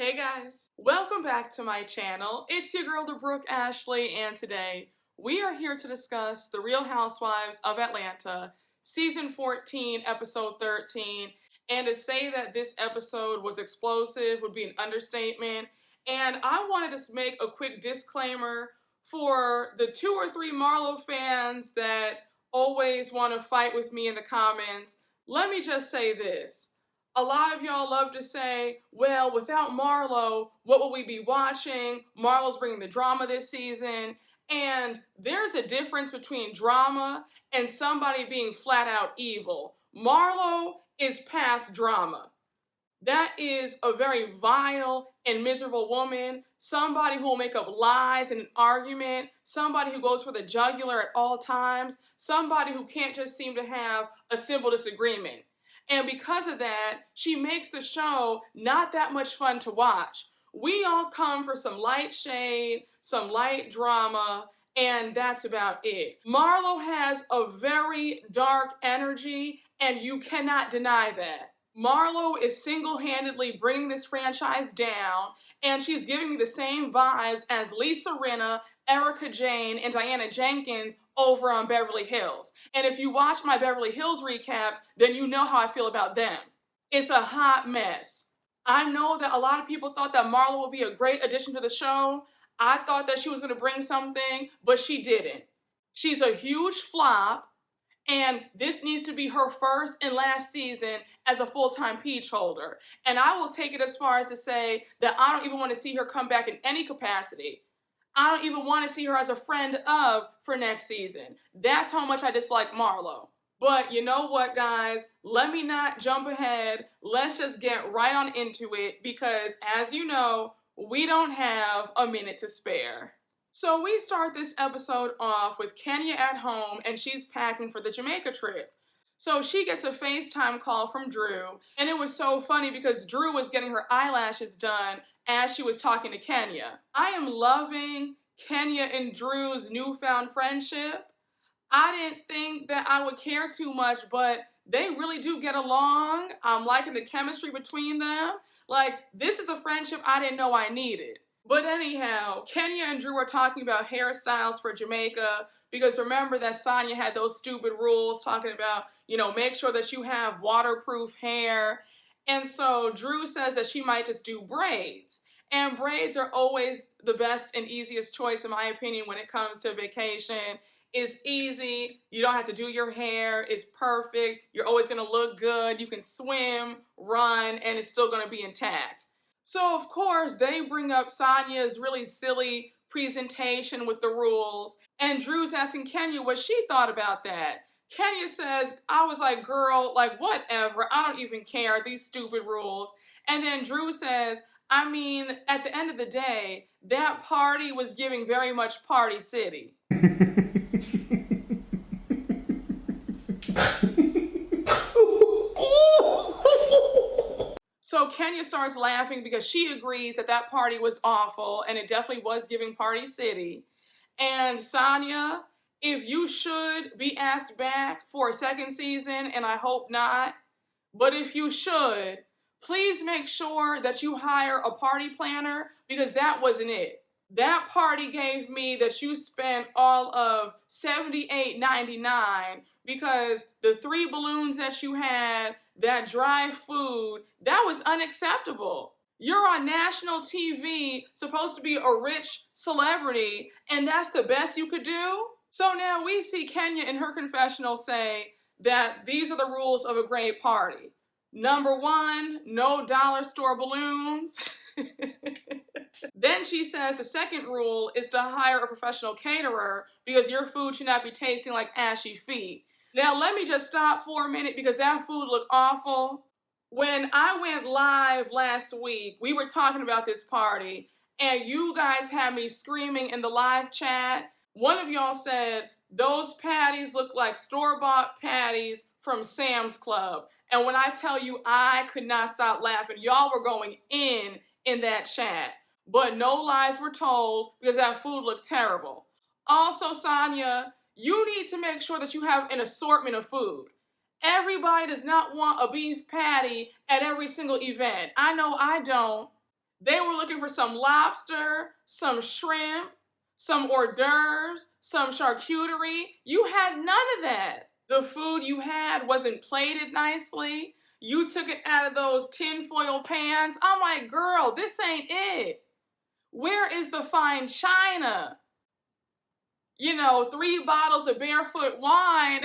Hey guys, welcome back to my channel. It's your girl, the Brooke Ashley, and today we are here to discuss The Real Housewives of Atlanta, Season 14, Episode 13. And to say that this episode was explosive would be an understatement. And I wanted to make a quick disclaimer for the 2 or 3 Marlo fans that always want to fight with me in the comments. Let me just say this. A lot of y'all love to say, well, without Marlo, what will we be watching? Marlo's bringing the drama this season. And there's a difference between drama and somebody being flat out evil. Marlo is past drama. That is a very vile and miserable woman, somebody who will make up lies in an argument, somebody who goes for the jugular at all times, somebody who can't just seem to have a simple disagreement. And because of that, she makes the show not that much fun to watch. We all come for some light shade, some light drama, and that's about it. Marlo has a very dark energy, and you cannot deny that. Marlo is single-handedly bringing this franchise down, and she's giving me the same vibes as Lisa Rinna, Erica Jane, and Diana Jenkins over on Beverly Hills. And if you watch my Beverly Hills recaps, then you know how I feel about them. It's a hot mess. I know that a lot of people thought that Marlo would be a great addition to the show. I thought that she was going to bring something, but she didn't. She's a huge flop, and this needs to be her first and last season as a full-time peach holder. And I will take it as far as to say that I don't even want to see her come back in any capacity. I don't even want to see her as a friend of for next season. That's how much I dislike Marlo. But you know what, guys? Let me not jump ahead. Let's just get right on into it because, as you know, we don't have a minute to spare. So we start this episode off with Kenya at home and she's packing for the Jamaica trip. So she gets a FaceTime call from Drew, and it was so funny because Drew was getting her eyelashes done as she was talking to Kenya. I am loving Kenya and Drew's newfound friendship. I didn't think that I would care too much, but they really do get along. I'm liking the chemistry between them. Like, this is the friendship I didn't know I needed. But anyhow, Kenya and Drew are talking about hairstyles for Jamaica because remember that Sanya had those stupid rules talking about, make sure that you have waterproof hair. And so Drew says that she might just do braids. And braids are always the best and easiest choice, in my opinion, when it comes to vacation. It's easy. You don't have to do your hair. It's perfect. You're always going to look good. You can swim, run, and it's still going to be intact. So, of course, they bring up Sanya's really silly presentation with the rules, and Drew's asking Kenya what she thought about that. Kenya says, I was like, girl, like, whatever, I don't even care, these stupid rules. And then Drew says, I mean, at the end of the day, that party was giving very much Party City. So Kenya starts laughing because she agrees that that party was awful and it definitely was giving Party City. And Sanya, if you should be asked back for a second season, and I hope not, but if you should, please make sure that you hire a party planner because that wasn't it. That party gave me that you spent all of $78.99 because the 3 balloons that you had, that dry food, that was unacceptable. You're on national TV, supposed to be a rich celebrity, and that's the best you could do? So now we see Kenya in her confessional say that these are the rules of a great party. Number 1, no dollar store balloons. Then she says the second rule is to hire a professional caterer because your food should not be tasting like ashy feet. Now let me just stop for a minute because that food looked awful. When I went live last week, we were talking about this party and you guys had me screaming in the live chat. One of y'all said, those patties look like store-bought patties from Sam's Club. And when I tell you I could not stop laughing, y'all were going in that chat. But no lies were told because that food looked terrible. Also, Sanya, you need to make sure that you have an assortment of food. Everybody does not want a beef patty at every single event. I know I don't. They were looking for some lobster, some shrimp, some hors d'oeuvres, some charcuterie. You had none of that. The food you had wasn't plated nicely. You took it out of those tinfoil pans. I'm like, girl, this ain't it. Where is the fine china? You know, 3 bottles of barefoot wine.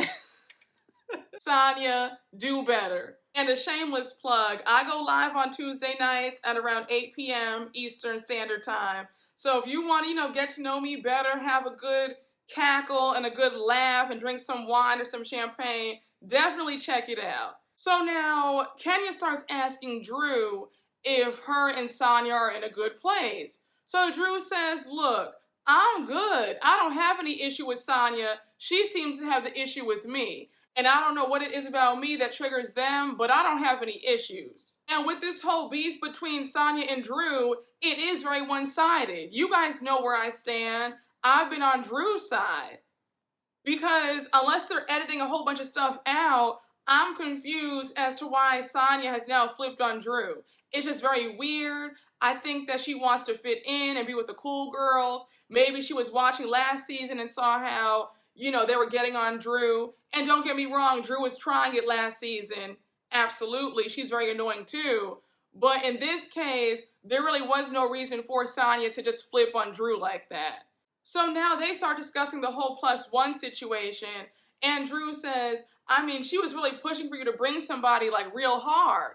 Sanya, do better. And a shameless plug, I go live on Tuesday nights at around 8 p.m. Eastern Standard Time. So if you want to, get to know me better, have a good cackle and a good laugh and drink some wine or some champagne, definitely check it out. So now, Kenya starts asking Drew if her and Sanya are in a good place. So Drew says, look, I'm good. I don't have any issue with Sanya. She seems to have the issue with me. And I don't know what it is about me that triggers them, but I don't have any issues. And with this whole beef between Sanya and Drew, it is very one-sided. You guys know where I stand. I've been on Drew's side. Because unless they're editing a whole bunch of stuff out, I'm confused as to why Sanya has now flipped on Drew. It's just very weird. I think that she wants to fit in and be with the cool girls. Maybe she was watching last season and saw how, they were getting on Drew. And don't get me wrong, Drew was trying it last season. Absolutely, she's very annoying too. But in this case, there really was no reason for Sanya to just flip on Drew like that. So now they start discussing the whole +1 situation. And Drew says, she was really pushing for you to bring somebody like real hard.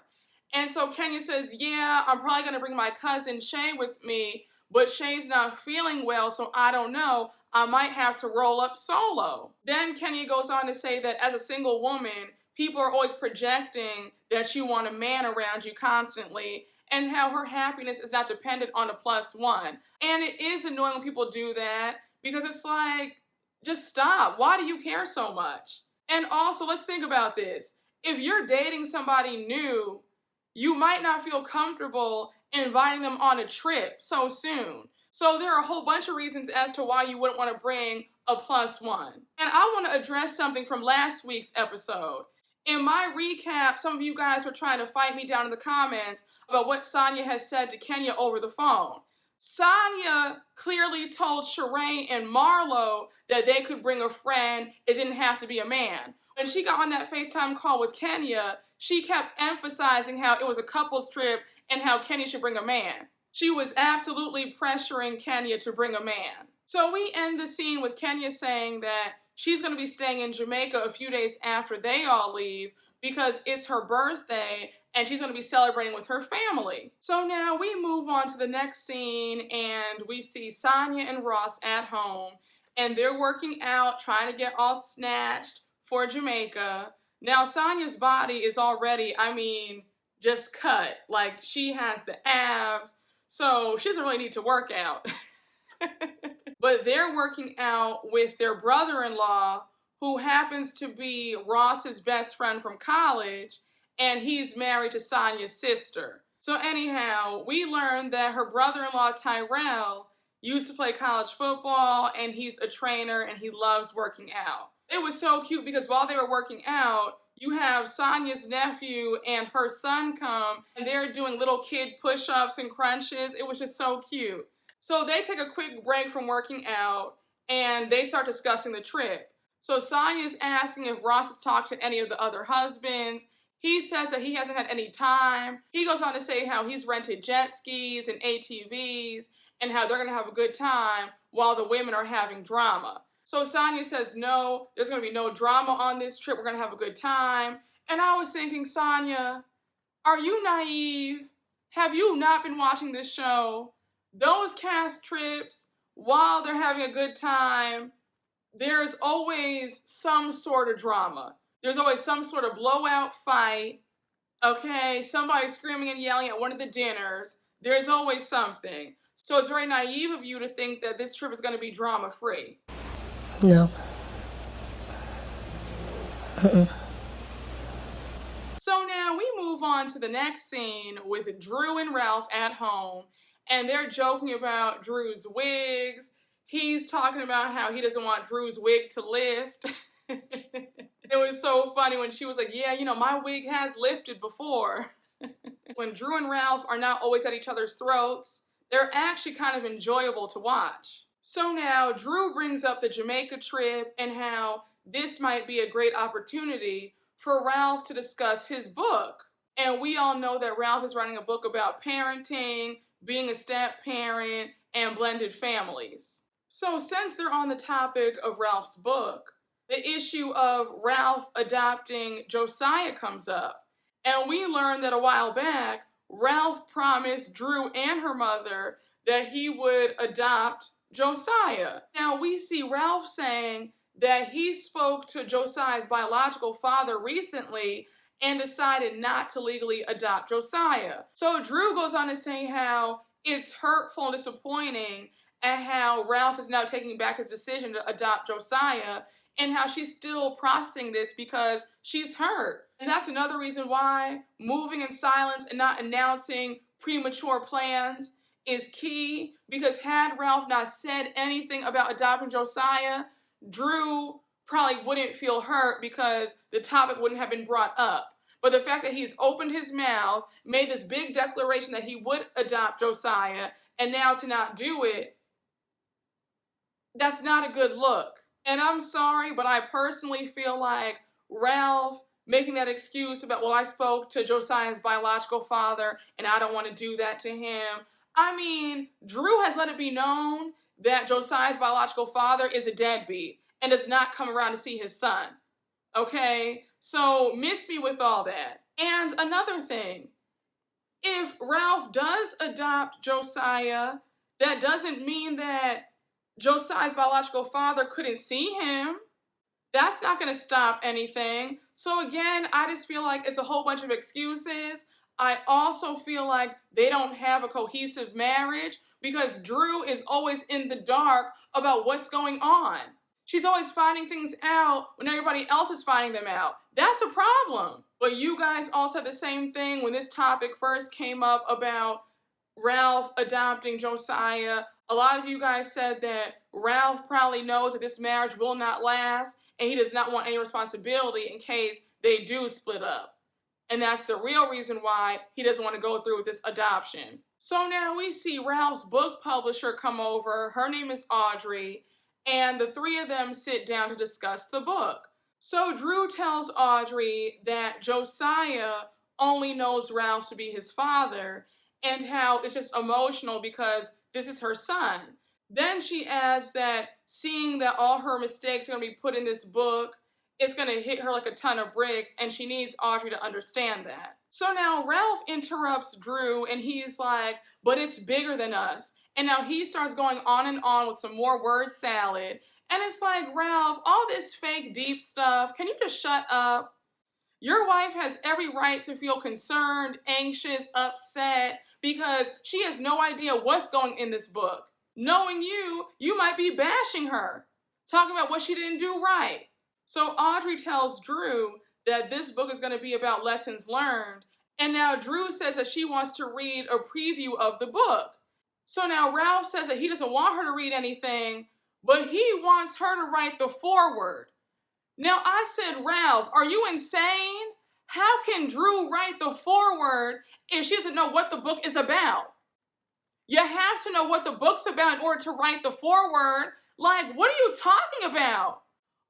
And so Kenya says, yeah, I'm probably going to bring my cousin Shay with me, but Shay's not feeling well, so I don't know. I might have to roll up solo. Then Kenya goes on to say that as a single woman, people are always projecting that you want a man around you constantly, and how her happiness is not dependent on a +1. And it is annoying when people do that, because it's like, just stop. Why do you care so much? And also, let's think about this. If you're dating somebody new, you might not feel comfortable inviting them on a trip so soon. So there are a whole bunch of reasons as to why you wouldn't want to bring a +1. And I want to address something from last week's episode. In my recap, some of you guys were trying to fight me down in the comments about what Sanya has said to Kenya over the phone. Sanya clearly told Sheree and Marlo that they could bring a friend. It didn't have to be a man. When she got on that FaceTime call with Kenya, she kept emphasizing how it was a couple's trip and how Kenya should bring a man. She was absolutely pressuring Kenya to bring a man. So we end the scene with Kenya saying that she's going to be staying in Jamaica a few days after they all leave because it's her birthday and she's going to be celebrating with her family. So now we move on to the next scene and we see Sanya and Ross at home and they're working out, trying to get all snatched for Jamaica. Now Sanya's body is already, just cut. Like, she has the abs, so she doesn't really need to work out. But they're working out with their brother-in-law, who happens to be Ross's best friend from college, and he's married to Sanya's sister. So anyhow, we learned that her brother-in-law, Tyrell, used to play college football, and he's a trainer, and he loves working out. It was so cute because while they were working out, you have Sanya's nephew and her son come, and they're doing little kid push-ups and crunches. It was just so cute. So they take a quick break from working out, and they start discussing the trip. So Sanya's asking if Ross has talked to any of the other husbands. He says that he hasn't had any time. He goes on to say how he's rented jet skis and ATVs, and how they're going to have a good time while the women are having drama. So Sanya says, no, there's going to be no drama on this trip. We're going to have a good time. And I was thinking, Sanya, are you naive? Have you not been watching this show? Those cast trips, while they're having a good time, there's always some sort of drama. There's always some sort of blowout fight. Okay, somebody screaming and yelling at one of the dinners. There's always something. So it's very naive of you to think that this trip is going to be drama-free. No. So now we move on to the next scene with Drew and Ralph at home, and they're joking about Drew's wigs. He's talking about how he doesn't want Drew's wig to lift. It was so funny when she was like, yeah, my wig has lifted before. When Drew and Ralph are not always at each other's throats, they're actually kind of enjoyable to watch. So now Drew brings up the Jamaica trip and how this might be a great opportunity for Ralph to discuss his book. And we all know that Ralph is writing a book about parenting, being a step parent, and blended families. So since they're on the topic of Ralph's book, the issue of Ralph adopting Josiah comes up. And we learned that a while back, Ralph promised Drew and her mother that he would adopt Josiah. Now we see Ralph saying that he spoke to Josiah's biological father recently and decided not to legally adopt Josiah. So Drew goes on to say how it's hurtful and disappointing at how Ralph is now taking back his decision to adopt Josiah and how she's still processing this because she's hurt. And that's another reason why moving in silence and not announcing premature plans is key, because had Ralph not said anything about adopting Josiah, Drew probably wouldn't feel hurt because the topic wouldn't have been brought up. But the fact that he's opened his mouth, made this big declaration that he would adopt Josiah, and now to not do it, that's not a good look. And I'm sorry, but I personally feel like Ralph making that excuse about, well, I spoke to Josiah's biological father and I don't want to do that to him. I mean, Drew has let it be known that Josiah's biological father is a deadbeat and does not come around to see his son. Okay? So miss me with all that. And another thing, if Ralph does adopt Josiah, that doesn't mean that Josiah's biological father couldn't see him. That's not going to stop anything. So again, I just feel like it's a whole bunch of excuses. I also feel like they don't have a cohesive marriage because Drew is always in the dark about what's going on. She's always finding things out when everybody else is finding them out. That's a problem. But you guys all said the same thing when this topic first came up about Ralph adopting Josiah. A lot of you guys said that Ralph probably knows that this marriage will not last and he does not want any responsibility in case they do split up. And that's the real reason why he doesn't want to go through with this adoption. So now we see Ralph's book publisher come over. Her name is Audrey. And the three of them sit down to discuss the book. So Drew tells Audrey that Josiah only knows Ralph to be his father and how it's just emotional because this is her son. Then she adds that seeing that all her mistakes are going to be put in this book, it's going to hit her like a ton of bricks, and she needs Audrey to understand that. So now Ralph interrupts Drew, and he's like, but it's bigger than us. And now he starts going on and on with some more word salad. And it's like, Ralph, all this fake deep stuff, can you just shut up? Your wife has every right to feel concerned, anxious, upset, because she has no idea what's going in this book. Knowing you might be bashing her, talking about what she didn't do right. So Audrey tells Drew that this book is going to be about lessons learned. And now Drew says that she wants to read a preview of the book. So now Ralph says that he doesn't want her to read anything, but he wants her to write the foreword. Now I said, Ralph, are you insane? How can Drew write the foreword if she doesn't know what the book is about? You have to know what the book's about in order to write the foreword. Like, what are you talking about?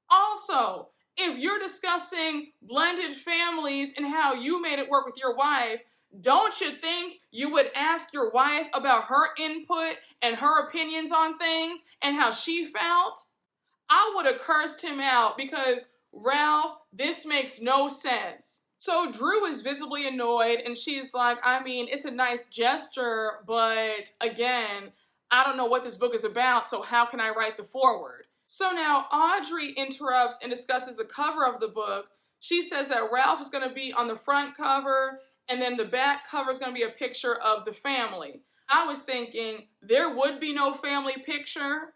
Also, if you're discussing blended families and how you made it work with your wife, don't you think you would ask your wife about her input and her opinions on things and how she felt? I would have cursed him out because, Ralph, this makes no sense. So Drew is visibly annoyed and she's like, I mean, it's a nice gesture, but again, I don't know what this book is about, so how can I write the foreword? So now Audrey interrupts and discusses the cover of the book. She says that Ralph is going to be on the front cover and then the back cover is going to be a picture of the family. I was thinking there would be no family picture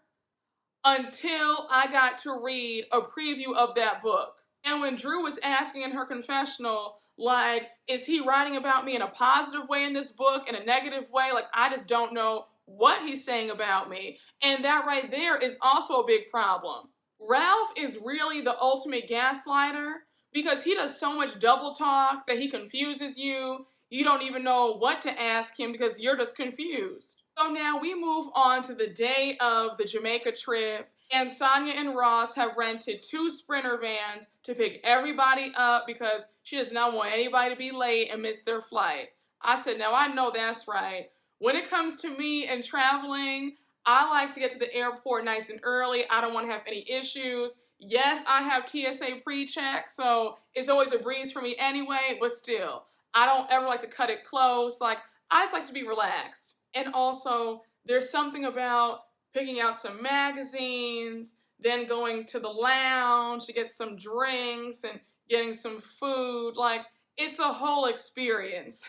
until I got to read a preview of that book. And when Drew was asking in her confessional, like, is he writing about me in a positive way in this book, in a negative way? Like, I just don't know what he's saying about me. And that right there is also a big problem. Ralph is really the ultimate gaslighter because he does so much double talk that he confuses you. you don't even know what to ask him because you're just confused. So now we move on to the day of the Jamaica trip, and Sanya and Ross have rented 2 Sprinter vans to pick everybody up because she does not want anybody to be late and miss their flight. I said, now I know that's right. When it comes to me and traveling, I like to get to the airport nice and early. I don't want to have any issues. Yes, I have TSA pre-check, so it's always a breeze for me anyway, but still, I don't ever like to cut it close. Like, I just like to be relaxed. And also, there's something about picking out some magazines, then going to the lounge to get some drinks and getting some food. Like, it's a whole experience.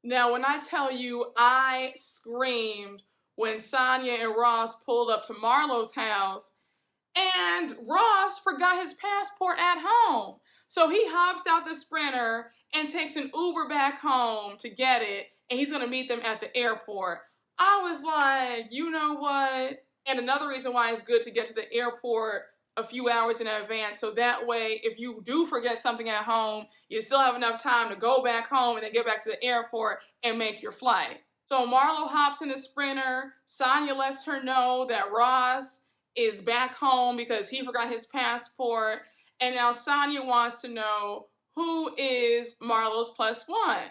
Now, when I tell you I screamed when Sanya and Ross pulled up to Marlo's house, and Ross forgot his passport at home. So he hops out the Sprinter and takes an Uber back home to get it, and he's gonna meet them at the airport. I was like, you know what? And another reason why it's good to get to the airport a few hours in advance, so that way if you do forget something at home, you still have enough time to go back home and then get back to the airport and make your flight. So Marlo hops in the Sprinter. Sanya lets her know that Ross is back home because he forgot his passport. And now Sanya wants to know who is Marlo's +1.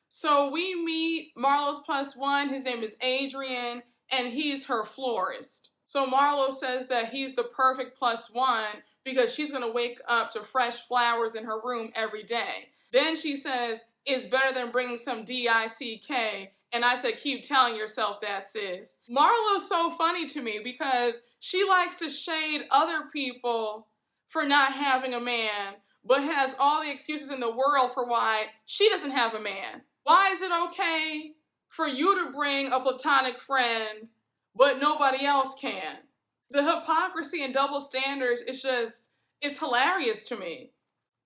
So we meet Marlo's +1. His name is Adrian, and he's her florist. So Marlo says that he's the perfect +1 because she's going to wake up to fresh flowers in her room every day. Then she says, it's better than bringing some DICK. And I said, keep telling yourself that, sis. Marlo's so funny to me because she likes to shade other people for not having a man, but has all the excuses in the world for why she doesn't have a man. Why is it okay for you to bring a platonic friend, but nobody else can? The hypocrisy and double standards it's hilarious to me.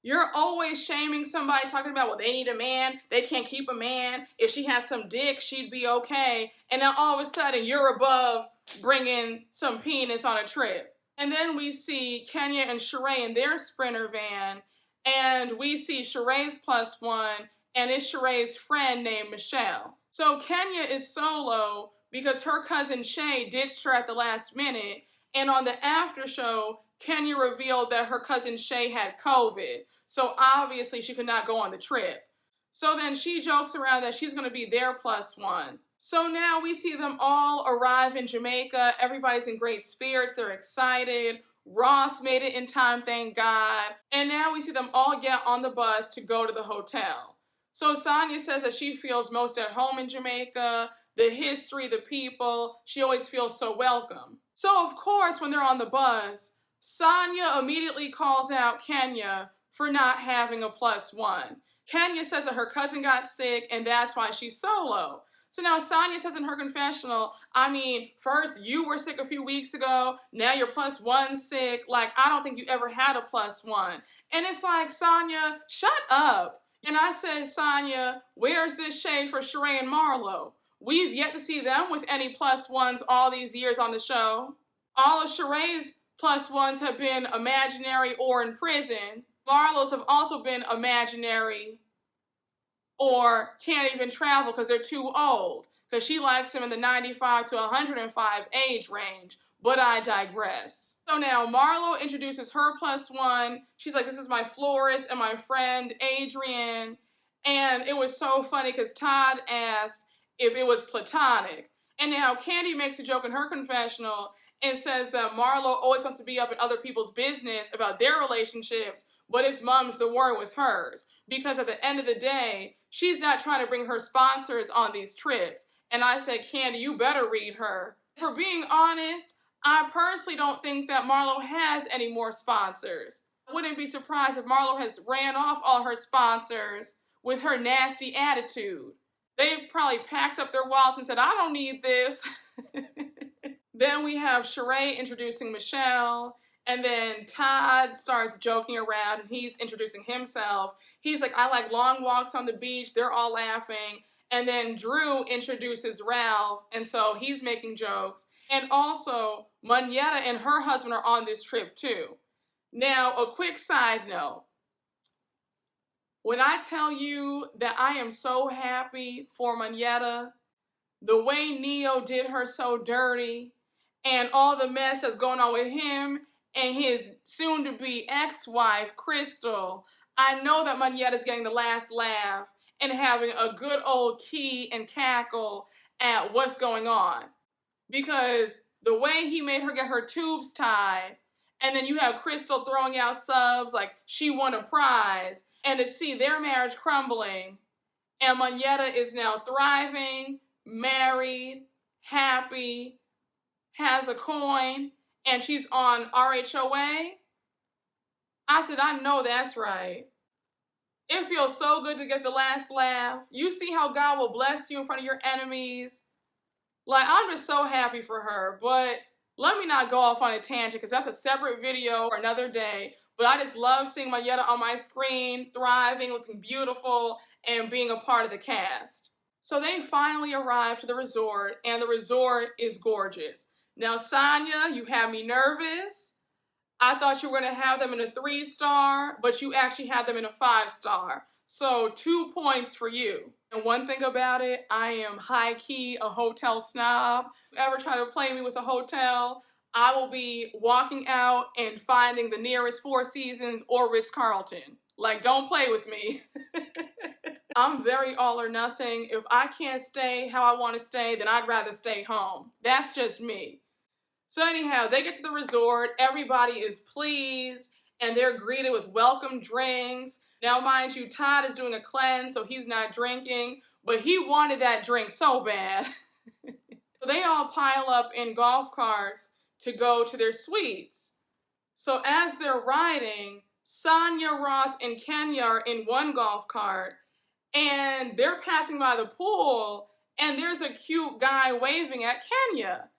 You're always shaming somebody, talking about, well, they need a man, they can't keep a man. If she has some dick, she'd be okay. And now all of a sudden, you're above bringing some penis on a trip. And then we see Kenya and Sheree in their Sprinter van, and we see Sheree's +1, and it's Sheree's friend named Michelle. So Kenya is solo because her cousin Shay ditched her at the last minute, and on the after show, Kenya revealed that her cousin Shay had COVID. So obviously she could not go on the trip. So then she jokes around that she's going to be their +1. So now we see them all arrive in Jamaica. Everybody's in great spirits. They're excited. Ross made it in time, thank God. And now we see them all get on the bus to go to the hotel. So Sanya says that she feels most at home in Jamaica. The history, the people, she always feels so welcome. So of course, when they're on the bus, Sanya immediately calls out Kenya for not having a +1. Kenya says that her cousin got sick and that's why she's solo. So now Sanya says in her confessional, I mean, first you were sick a few weeks ago, now your +1 sick. Like, I don't think you ever had a +1. And it's like, Sanya, shut up. And I said, Sanya, where's this shade for Sheree and Marlo? We've yet to see them with any +1s all these years on the show. All of Sheree's +1s have been imaginary or in prison. Marlo's have also been imaginary or can't even travel because they're too old, because she likes him in the 95 to 105 age range. But I digress. So now Marlo introduces her +1. She's like, this is my florist and my friend Adrian. And it was so funny because Todd asked if it was platonic. And now Kandi makes a joke in her confessional and says that Marlo always wants to be up in other people's business about their relationships, but his mom's the word with hers. Because at the end of the day, she's not trying to bring her sponsors on these trips. And I said, Kandi, you better read her. For being honest, I personally don't think that Marlo has any more sponsors. I wouldn't be surprised if Marlo has ran off all her sponsors with her nasty attitude. They've probably packed up their wallets and said, I don't need this. Then we have Sheree introducing Michelle. And then Todd starts joking around and he's introducing himself. He's like, I like long walks on the beach. They're all laughing. And then Drew introduces Ralph. And so he's making jokes. And also, Monyetta and her husband are on this trip too. Now, a quick side note. When I tell you that I am so happy for Monyetta, the way Neo did her so dirty, and all the mess that's going on with him and his soon-to-be ex-wife, Crystal, I know that Monyetta's getting the last laugh and having a good old key and cackle at what's going on. Because the way he made her get her tubes tied, and then you have Crystal throwing out subs like she won a prize, and to see their marriage crumbling, and Monyetta is now thriving, married, happy, has a coin, and she's on RHOA. I said, I know that's right. It feels so good to get the last laugh. You see how God will bless you in front of your enemies. Like, I'm just so happy for her, but let me not go off on a tangent because that's a separate video for another day. But I just love seeing Monyetta on my screen, thriving, looking beautiful, and being a part of the cast. So they finally arrived to the resort, and the resort is gorgeous. Now, Sanya, you have me nervous. I thought you were going to have them in a 3-star, but you actually had them in a 5-star. So 2 points for you. And one thing about it, I am high-key a hotel snob. If you ever try to play me with a hotel, I will be walking out and finding the nearest Four Seasons or Ritz-Carlton. Like, don't play with me. I'm very all or nothing. If I can't stay how I want to stay, then I'd rather stay home. That's just me. So anyhow, they get to the resort, everybody is pleased, and they're greeted with welcome drinks. Now, mind you, Todd is doing a cleanse, so he's not drinking, but he wanted that drink so bad. So they all pile up in golf carts to go to their suites. So as they're riding, Sanya, Ross, and Kenya are in one golf cart, and they're passing by the pool, and there's a cute guy waving at Kenya.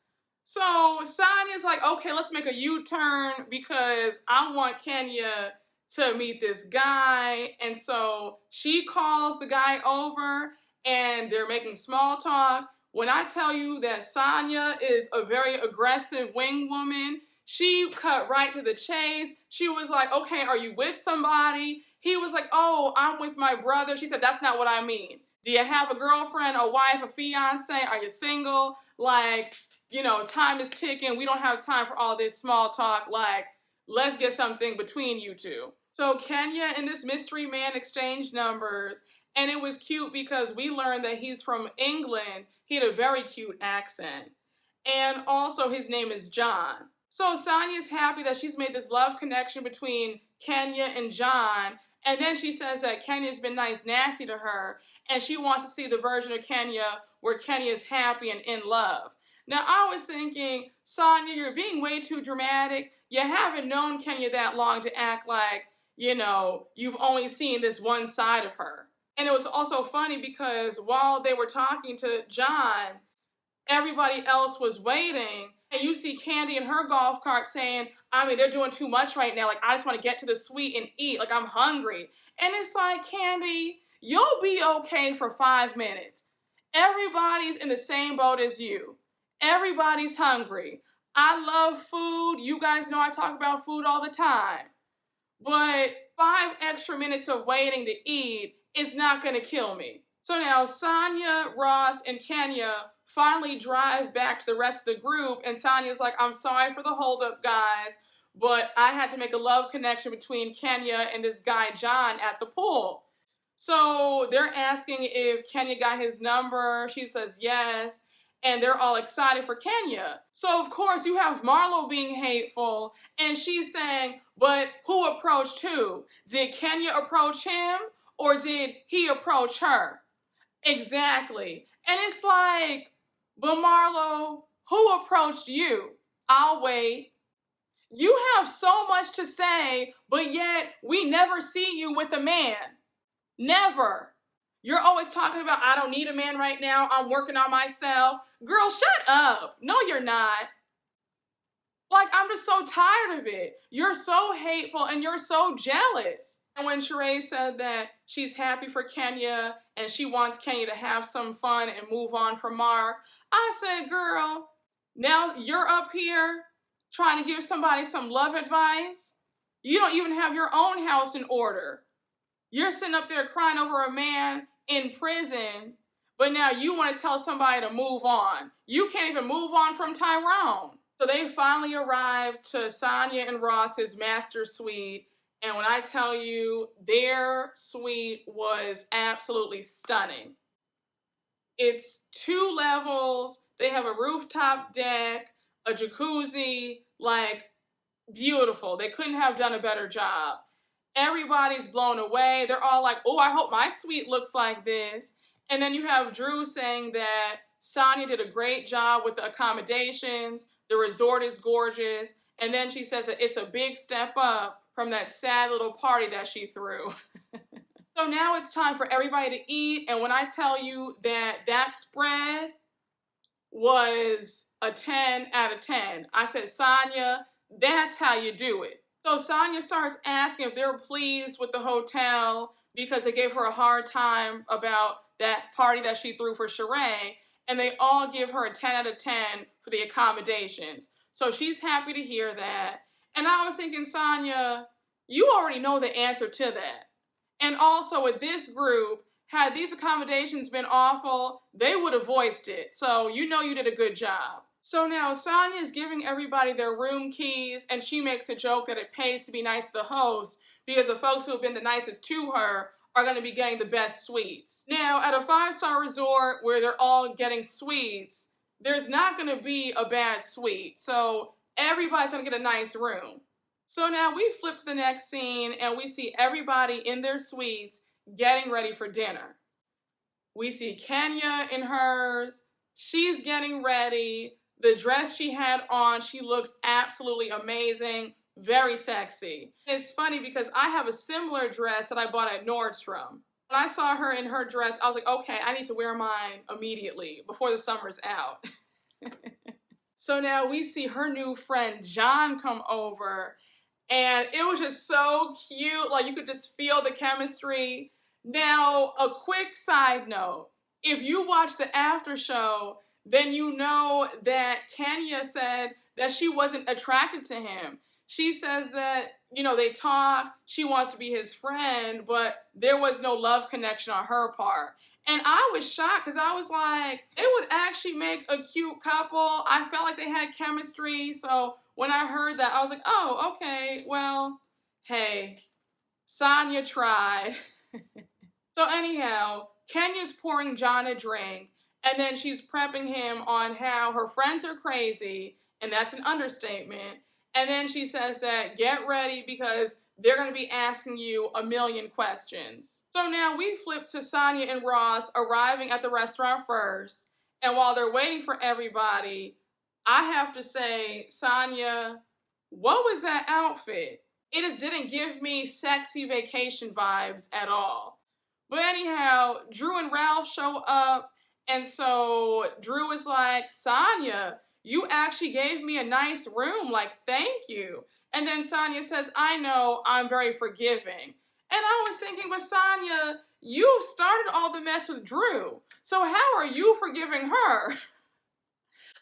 So Sanya's like, okay, let's make a U-turn because I want Kenya to meet this guy. And so she calls the guy over and they're making small talk. When I tell you that Sanya is a very aggressive wing woman, she cut right to the chase. She was like, okay, are you with somebody? He was like, oh, I'm with my brother. She said, that's not what I mean. Do you have a girlfriend, a wife, a fiance? Are you single? Like, you know, time is ticking. We don't have time for all this small talk. Like, let's get something between you two. So Kenya and this mystery man exchanged numbers, and it was cute because we learned that he's from England. He had a very cute accent. And also his name is John. So Sanya's happy that she's made this love connection between Kenya and John, and then she says that Kenya's been nice nasty to her, and she wants to see the version of Kenya where Kenya is happy and in love. Now, I was thinking, Sanya, you're being way too dramatic. You haven't known Kenya that long to act like, you know, you've only seen this one side of her. And it was also funny because while they were talking to John, everybody else was waiting. And you see Kandi in her golf cart saying, I mean, they're doing too much right now. Like, I just want to get to the suite and eat. Like, I'm hungry. And it's like, Kandi, you'll be okay for 5 minutes. Everybody's in the same boat as you. Everybody's hungry. I love food. You guys know I talk about food all the time. But 5 extra minutes of waiting to eat is not going to kill me. So now Sanya, Ross, and Kenya finally drive back to the rest of the group, and Sanya's like, I'm sorry for the holdup, guys, but I had to make a love connection between Kenya and this guy, John, at the pool. So they're asking if Kenya got his number. She says yes. And they're all excited for Kenya. So, of course, you have Marlo being hateful, and she's saying, but who approached who? Did Kenya approach him, or did he approach her? Exactly. And it's like, but Marlo, who approached you? I'll wait. You have so much to say, but yet we never see you with a man. Never. You're always talking about, I don't need a man right now. I'm working on myself. Girl, shut up. No, you're not. Like, I'm just so tired of it. You're so hateful and you're so jealous. And when Sheree said that she's happy for Kenya and she wants Kenya to have some fun and move on from Mark, I said, girl, now you're up here trying to give somebody some love advice. You don't even have your own house in order. You're sitting up there crying over a man in prison, but now you want to tell somebody to move on. You can't even move on from Tyrone. So they finally arrived to Sanya and Ross's master suite. And when I tell you, their suite was absolutely stunning. It's 2 levels. They have a rooftop deck, a jacuzzi, like beautiful. They couldn't have done a better job. Everybody's blown away. They're all like, oh, I hope my suite looks like this. And then you have Drew saying that Sanya did a great job with the accommodations. The resort is gorgeous. And then she says that it's a big step up from that sad little party that she threw. So now it's time for everybody to eat. And when I tell you that that spread was a 10 out of 10, I said, Sanya, that's how you do it. So Sanya starts asking if they're pleased with the hotel because they gave her a hard time about that party that she threw for Sheree. And they all give her a 10 out of 10 for the accommodations. So she's happy to hear that. And I was thinking, Sanya, you already know the answer to that. And also with this group, had these accommodations been awful, they would have voiced it. So you know you did a good job. So now Sanya is giving everybody their room keys, and she makes a joke that it pays to be nice to the host because the folks who have been the nicest to her are going to be getting the best suites. Now, at a 5-star resort where they're all getting suites, there's not going to be a bad suite. So everybody's going to get a nice room. So now we flip to the next scene and we see everybody in their suites getting ready for dinner. We see Kenya in hers. She's getting ready. The dress she had on, she looked absolutely amazing. Very sexy. It's funny because I have a similar dress that I bought at Nordstrom. When I saw her in her dress, I was like, okay, I need to wear mine immediately before the summer's out. So now we see her new friend John come over, and it was just so cute. Like, you could just feel the chemistry. Now, a quick side note. If you watch the after show, then you know that Kenya said that she wasn't attracted to him. She says that, you know, they talk, she wants to be his friend, but there was no love connection on her part. And I was shocked because I was like, they would actually make a cute couple. I felt like they had chemistry. So when I heard that, I was like, oh, okay, well, hey, Sanya tried. So anyhow, Kenya's pouring John a drink, and then she's prepping him on how her friends are crazy, and that's an understatement. And then she says that get ready because they're going to be asking you a million questions. So now we flip to Sanya and Ross arriving at the restaurant first. And while they're waiting for everybody, I have to say, Sanya, what was that outfit? It just didn't give me sexy vacation vibes at all. But anyhow, Drew and Ralph show up. And so Drew is like, Sanya, you actually gave me a nice room, like, thank you. And then Sanya says, I know, I'm very forgiving. And I was thinking, but Sanya, you started all the mess with Drew. So how are you forgiving her?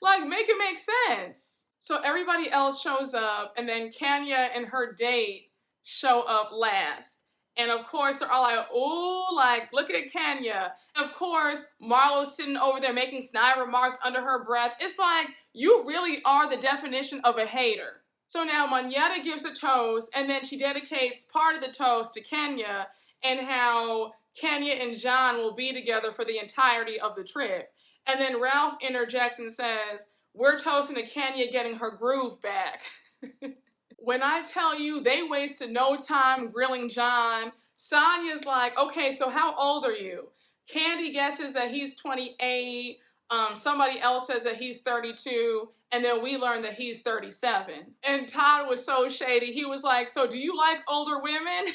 Like, make it make sense. So everybody else shows up, and then Kenya and her date show up last. And of course, they're all like, oh, like, look at Kenya. And of course, Marlo's sitting over there making snide remarks under her breath. It's like, you really are the definition of a hater. So now Monyetta gives a toast, and then she dedicates part of the toast to Kenya and how Kenya and John will be together for the entirety of the trip. And then Ralph interjects and says, we're toasting to Kenya getting her groove back. When I tell you they wasted no time grilling John, Sanya's like, okay, so how old are you? Kandi guesses that he's 28. Somebody else says that he's 32. And then we learn that he's 37. And Todd was so shady. He was like, so do you like older women?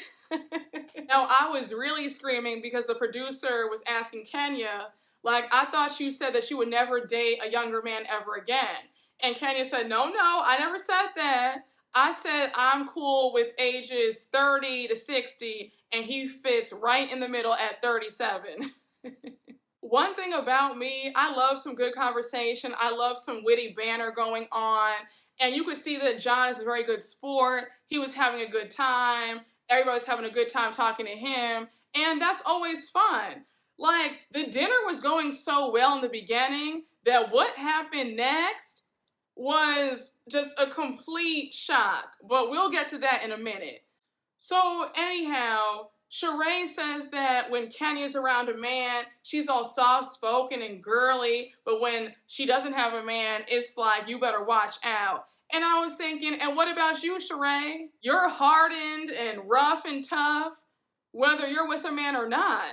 Now, I was really screaming because the producer was asking Kenya, like, I thought you said that she would never date a younger man ever again. And Kenya said, no, I never said that. I said I'm cool with ages 30 to 60, and he fits right in the middle at 37. One thing about me, I love some good conversation. I love some witty banter going on. And you could see that John is a very good sport. He was having a good time. everybody's having a good time talking to him, and that's always fun. Like, the dinner was going so well in the beginning that what happened next was just a complete shock, but we'll get to that in a minute. So anyhow, Sheree says that when Kenny is around a man, she's all soft-spoken and girly, but when she doesn't have a man, it's like, you better watch out. And I was thinking, and what about you, Sheree? You're hardened and rough and tough, whether you're with a man or not.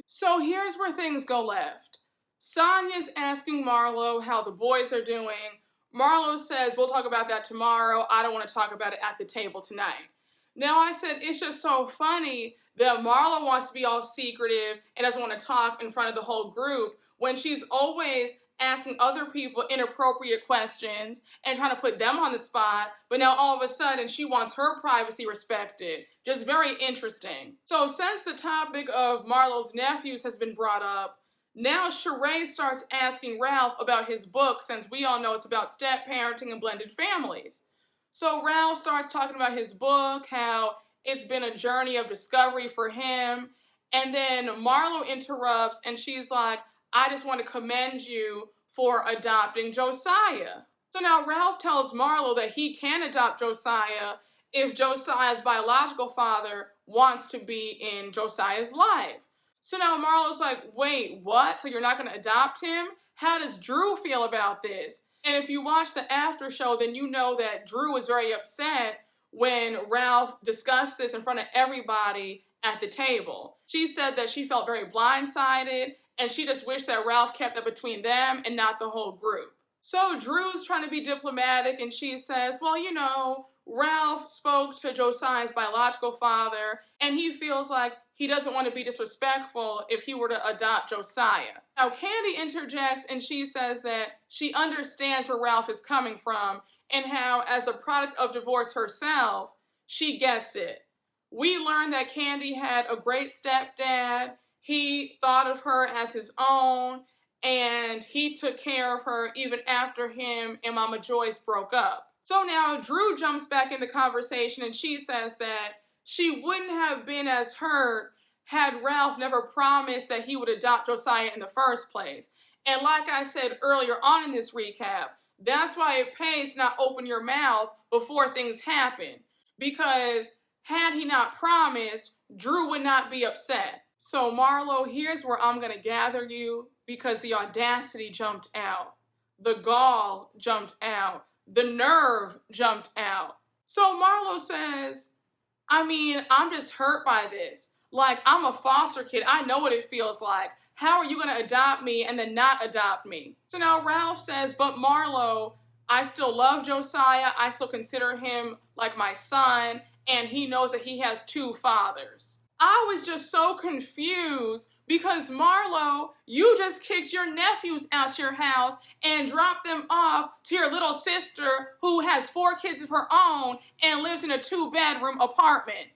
So here's where things go left. Sanya's asking Marlo how the boys are doing. Marlo says, we'll talk about that tomorrow. I don't want to talk about it at the table tonight. Now I said, it's just so funny that Marlo wants to be all secretive and doesn't want to talk in front of the whole group when she's always asking other people inappropriate questions and trying to put them on the spot, but now all of a sudden she wants her privacy respected. Just very interesting. So since the topic of Marlo's nephews has been brought up, now Sheree starts asking Ralph about his book, since we all know it's about step parenting and blended families. So Ralph starts talking about his book, how it's been a journey of discovery for him. And then Marlo interrupts and she's like, I just want to commend you for adopting Josiah. So now Ralph tells Marlo that he can adopt Josiah if Josiah's biological father wants to be in Josiah's life. So now Marlo's like, wait, what? So you're not going to adopt him? How does Drew feel about this? And if you watch the after show, then you know that Drew was very upset when Ralph discussed this in front of everybody at the table. She said that she felt very blindsided and she just wished that Ralph kept that between them and not the whole group. So Drew's trying to be diplomatic and she says, well, you know, Ralph spoke to Josiah's biological father and he feels like he doesn't want to be disrespectful if he were to adopt Josiah. Now Kandi interjects and she says that she understands where Ralph is coming from and how, as a product of divorce herself, she gets it. We learned that Kandi had a great stepdad. He thought of her as his own, and he took care of her even after him and Mama Joyce broke up. So now Drew jumps back in the conversation and she says that she wouldn't have been as hurt had Ralph never promised that he would adopt Josiah in the first place. And like I said earlier on in this recap, that's why it pays to not open your mouth before things happen. Because had he not promised, Drew would not be upset. So Marlo, here's where I'm going to gather you, because the audacity jumped out. The gall jumped out. The nerve jumped out. So Marlo says, I mean, I'm just hurt by this. Like, I'm a foster kid. I know what it feels like. How are you going to adopt me and then not adopt me? So now Ralph says, but Marlo, I still love Josiah. I still consider him like my son, and he knows that he has two fathers. I was just so confused because Marlo, you just kicked your nephews out your house and dropped them off to your little sister who has 4 kids of her own and lives in a 2-bedroom apartment.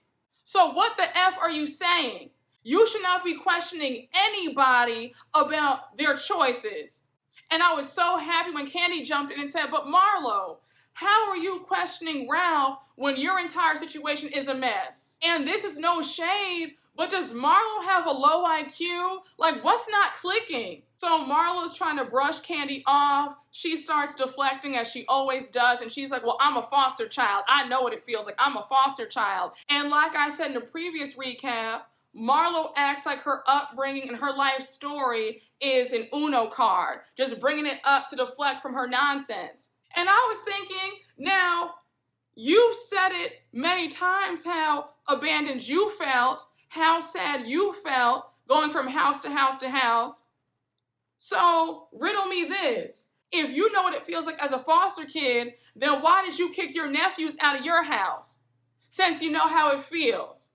So what the F are you saying? You should not be questioning anybody about their choices. And I was so happy when Kandi jumped in and said, but Marlo, how are you questioning Ralph when your entire situation is a mess? And this is no shade, but does Marlo have a low IQ? Like, what's not clicking? So Marlo's trying to brush Kandi off. She starts deflecting as she always does. And she's like, well, I'm a foster child. I know what it feels like. I'm a foster child. And like I said in the previous recap, Marlo acts like her upbringing and her life story is an Uno card, just bringing it up to deflect from her nonsense. And I was thinking, now, you've said it many times how abandoned you felt, how sad you felt going from house to house to house. So riddle me this. If you know what it feels like as a foster kid, then why did you kick your nephews out of your house? Since you know how it feels.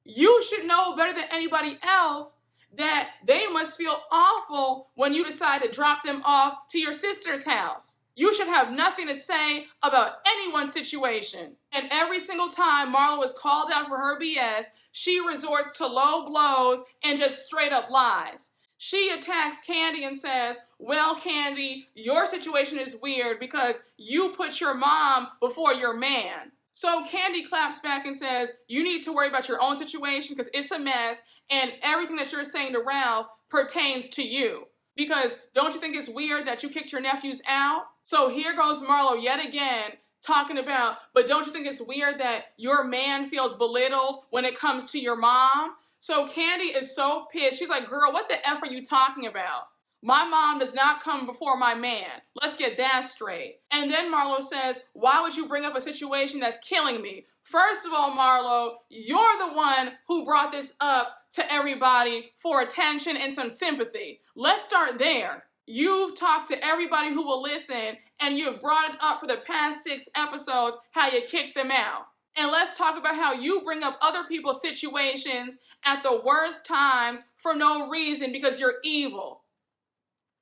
You should know better than anybody else that they must feel awful when you decide to drop them off to your sister's house. You should have nothing to say about anyone's situation. And every single time Marlo is called out for her BS, she resorts to low blows and just straight up lies. She attacks Kandi and says, well, Kandi, your situation is weird because you put your mom before your man. So Kandi claps back and says, you need to worry about your own situation because it's a mess and everything that you're saying to Ralph pertains to you. Because don't you think it's weird that you kicked your nephews out? So here goes Marlo yet again talking about, but don't you think it's weird that your man feels belittled when it comes to your mom? So Kandi is so pissed. She's like, girl, what the F are you talking about? My mom does not come before my man. Let's get that straight. And then Marlo says, why would you bring up a situation that's killing me? First of all, Marlo, you're the one who brought this up to everybody for attention and some sympathy. Let's start there. You've talked to everybody who will listen, and you've brought it up for the past 6 episodes, how you kicked them out. And let's talk about how you bring up other people's situations at the worst times for no reason because you're evil.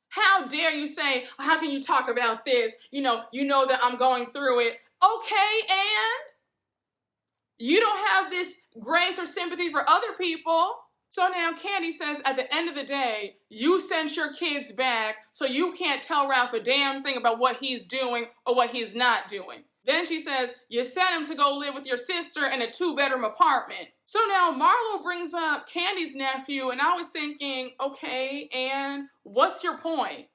How dare you say, how can you talk about this? You know that I'm going through it. Okay, and you don't have this grace or sympathy for other people. So now Kandi says at the end of the day, you sent your kids back so you can't tell Ralph a damn thing about what he's doing or what he's not doing. Then she says, you sent him to go live with your sister in a 2-bedroom apartment. So now Marlo brings up Kandi's nephew, and I was thinking, okay, and what's your point?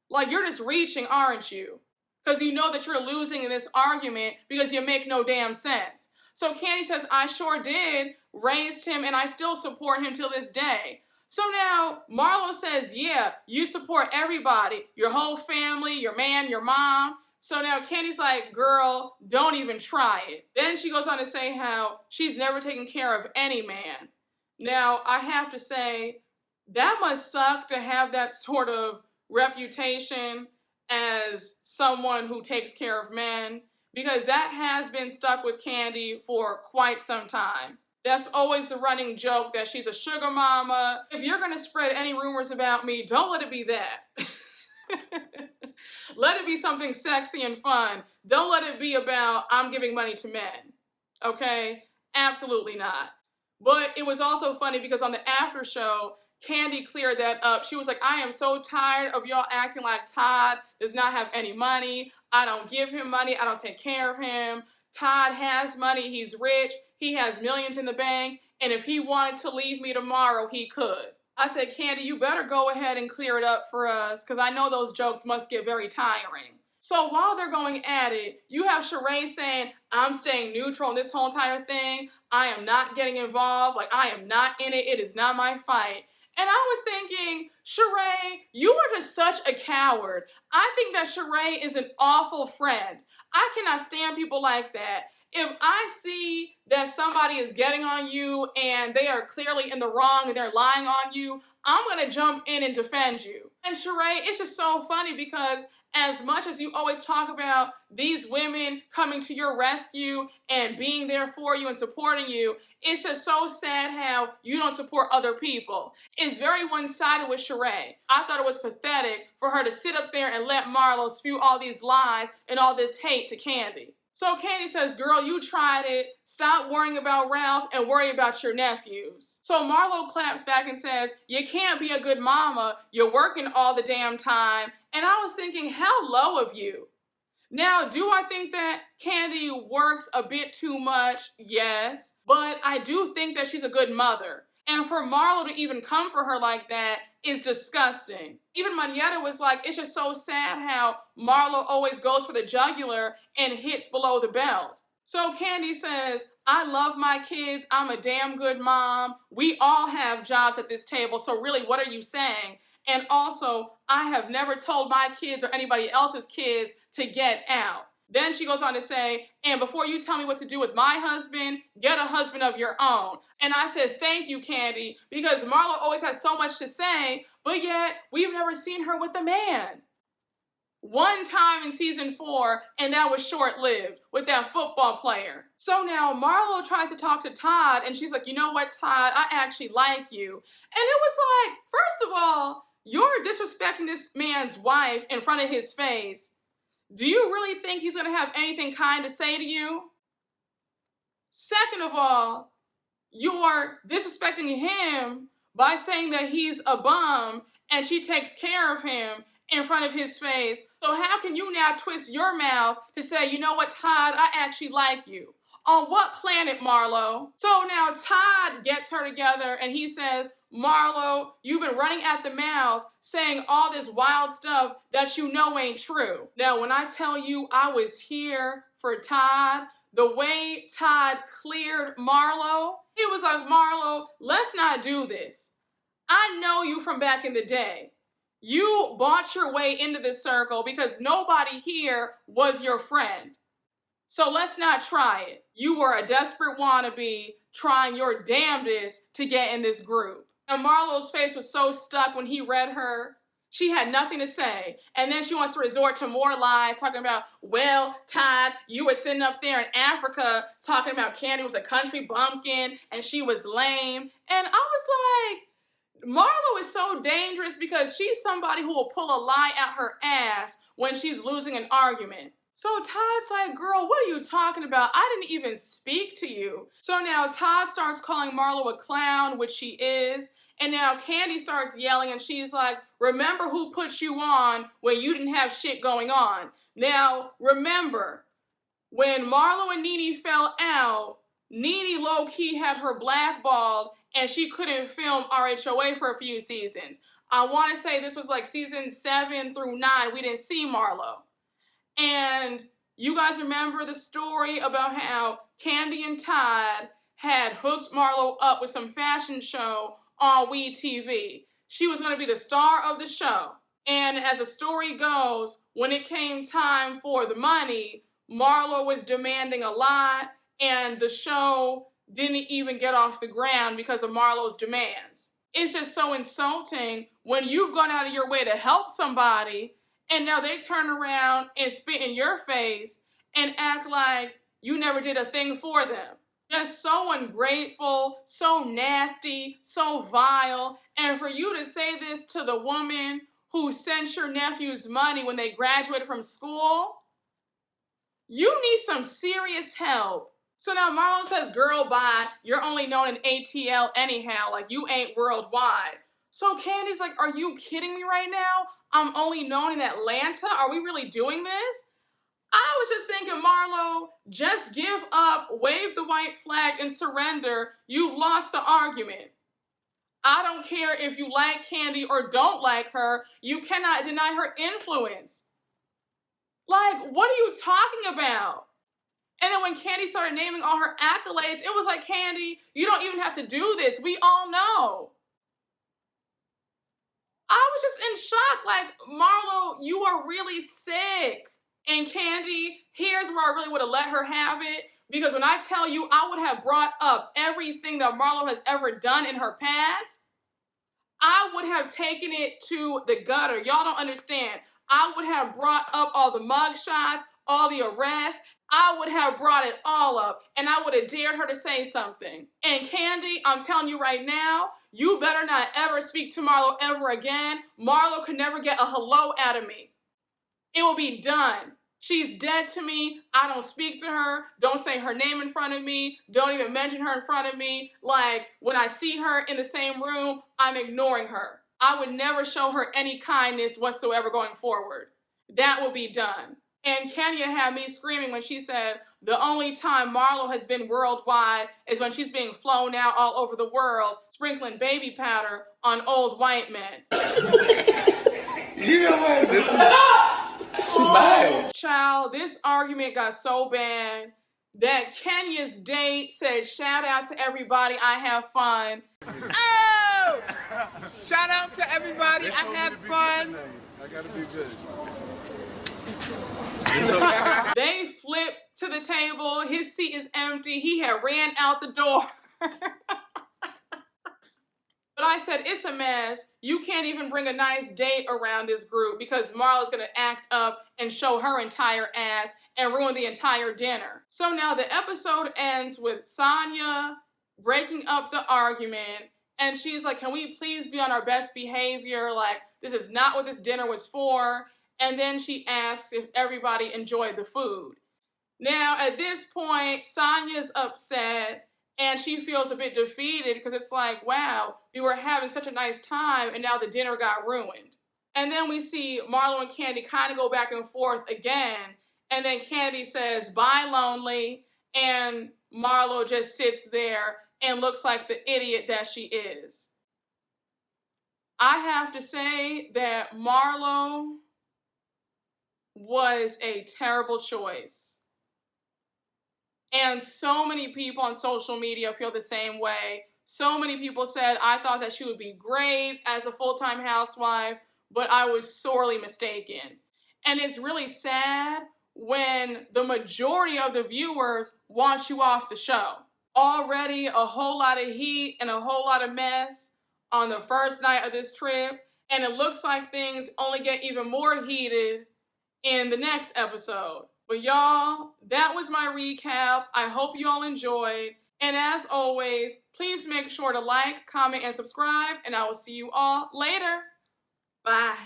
Like, you're just reaching, aren't you? Because you know that you're losing in this argument because you make no damn sense. So Kandi says, I sure did, raised him, and I still support him till this day. So now Marlo says, yeah, you support everybody, your whole family, your man, your mom. So now Kandi's like, girl, don't even try it. Then she goes on to say how she's never taken care of any man. Now, I have to say, that must suck to have that sort of reputation as someone who takes care of men, because that has been stuck with Kandi for quite some time. That's always the running joke that she's a sugar mama. If you're going to spread any rumors about me, don't let it be that. Let it be something sexy and fun. Don't let it be about I'm giving money to men. Okay? Absolutely not. But it was also funny because on the after show, Kandi cleared that up. She was like, I am so tired of y'all acting like Todd does not have any money. I don't give him money. I don't take care of him. Todd has money. He's rich. He has millions in the bank. And if he wanted to leave me tomorrow, he could. I said, Kandi, you better go ahead and clear it up for us because I know those jokes must get very tiring. So while they're going at it, you have Sheree saying, I'm staying neutral in this whole entire thing. I am not getting involved. Like, I am not in it. It is not my fight. And I was thinking, Sheree, you are just such a coward. I think that Sheree is an awful friend. I cannot stand people like that. If I see that somebody is getting on you and they are clearly in the wrong and they're lying on you, I'm going to jump in and defend you. And Sheree, it's just so funny because as much as you always talk about these women coming to your rescue and being there for you and supporting you, it's just so sad how you don't support other people. It's very one-sided with Sheree. I thought it was pathetic for her to sit up there and let Marlo spew all these lies and all this hate to Kandi. So Kandi says, girl, you tried it. Stop worrying about Ralph and worry about your nephews. So Marlo claps back and says, you can't be a good mama. You're working all the damn time. And I was thinking, how low of you. Now, do I think that Kandi works a bit too much? Yes. But I do think that she's a good mother. And for Marlo to even come for her like that is disgusting. Even Manetta was like, it's just so sad how Marlo always goes for the jugular and hits below the belt. So Kandi says, I love my kids. I'm a damn good mom. We all have jobs at this table. So really, what are you saying? And also, I have never told my kids or anybody else's kids to get out. Then she goes on to say, and before you tell me what to do with my husband, get a husband of your own. And I said, thank you, Kandi, because Marlo always has so much to say, but yet we've never seen her with a man. One time in season 4, and that was short-lived with that football player. So now Marlo tries to talk to Todd, and she's like, you know what, Todd, I actually like you. And it was like, first of all, you're disrespecting this man's wife in front of his face. Do you really think he's going to have anything kind to say to you? Second of all, you're disrespecting him by saying that he's a bum and she takes care of him in front of his face. So how can you now twist your mouth to say, you know what, Todd, I actually like you? On what planet, Marlo? So now Todd gets her together and he says, Marlo, you've been running at the mouth saying all this wild stuff that you know ain't true. Now, when I tell you I was here for Todd, the way Todd cleared Marlo, he was like, Marlo, let's not do this. I know you from back in the day. You bought your way into this circle because nobody here was your friend. So let's not try it. You were a desperate wannabe trying your damnedest to get in this group. And Marlo's face was so stuck when he read her. She had nothing to say. And then she wants to resort to more lies, talking about, well, Todd, you were sitting up there in Africa talking about Kandi was a country bumpkin and she was lame. And I was like, Marlo is so dangerous because she's somebody who will pull a lie out her ass when she's losing an argument. So Todd's like, girl, what are you talking about? I didn't even speak to you. So now Todd starts calling Marlo a clown, which she is. And now Kandi starts yelling and she's like, remember who put you on when you didn't have shit going on. Now, remember, when Marlo and Nene fell out, Nene low-key had her blackballed and she couldn't film RHOA for a few seasons. I want to say this was like season 7 through 9. We didn't see Marlo. And you guys remember the story about how Kandi and Todd had hooked Marlo up with some fashion show on WeTV. She was going to be the star of the show. And as the story goes, when it came time for the money, Marlo was demanding a lot, and the show didn't even get off the ground because of Marlo's demands. It's just so insulting when you've gone out of your way to help somebody, and now they turn around and spit in your face and act like you never did a thing for them. Just so ungrateful, so nasty, so vile. And for you to say this to the woman who sent your nephews money when they graduated from school, you need some serious help. So now Marlo says, girl, bye. You're only known in ATL anyhow, like you ain't worldwide. So Kandi's like, are you kidding me right now? I'm only known in Atlanta? Are we really doing this? I was just thinking, Marlo, just give up, wave the white flag, and surrender. You've lost the argument. I don't care if you like Kandi or don't like her. You cannot deny her influence. Like, what are you talking about? And then when Kandi started naming all her accolades, it was like, Kandi, you don't even have to do this. We all know. I was just in shock. Like, Marlo, you are really sick. And Kandi, here's where I really would have let her have it. Because when I tell you, I would have brought up everything that Marlo has ever done in her past. I would have taken it to the gutter. Y'all don't understand. I would have brought up all the mugshots, all the arrests. I would have brought it all up. And I would have dared her to say something. And Kandi, I'm telling you right now, you better not ever speak to Marlo ever again. Marlo could never get a hello out of me. It will be done. She's dead to me. I don't speak to her. Don't say her name in front of me. Don't even mention her in front of me. Like, when I see her in the same room, I'm ignoring her. I would never show her any kindness whatsoever going forward. That will be done. And Kenya had me screaming when she said, the only time Marlo has been worldwide is when she's being flown out all over the world, sprinkling baby powder on old white men. You know what? This is too bad. Child, this argument got so bad that Kenya's date said, shout out to everybody, I have fun. Oh! Shout out to everybody, I have fun. I gotta be good. They flipped to the table, his seat is empty, he had ran out the door. But I said, it's a mess. You can't even bring a nice date around this group because Marlo's gonna act up and show her entire ass and ruin the entire dinner. So now the episode ends with Sanya breaking up the argument, and she's like, can we please be on our best behavior? Like, this is not what this dinner was for. And then she asks if everybody enjoyed the food. Now, at this point, Sanya's upset and she feels a bit defeated because it's like, wow, we were having such a nice time and now the dinner got ruined. And then we see Marlo and Kandi kind of go back and forth again. And then Kandi says, bye, lonely. And Marlo just sits there and looks like the idiot that she is. I have to say that Marlo was a terrible choice. And so many people on social media feel the same way. So many people said, I thought that she would be great as a full-time housewife, but I was sorely mistaken. And it's really sad when the majority of the viewers want you off the show. Already a whole lot of heat and a whole lot of mess on the first night of this trip, and it looks like things only get even more heated in the next episode. But y'all, that was my recap. I hope you all enjoyed. And as always, please make sure to like, comment, and subscribe, and I will see you all later. Bye.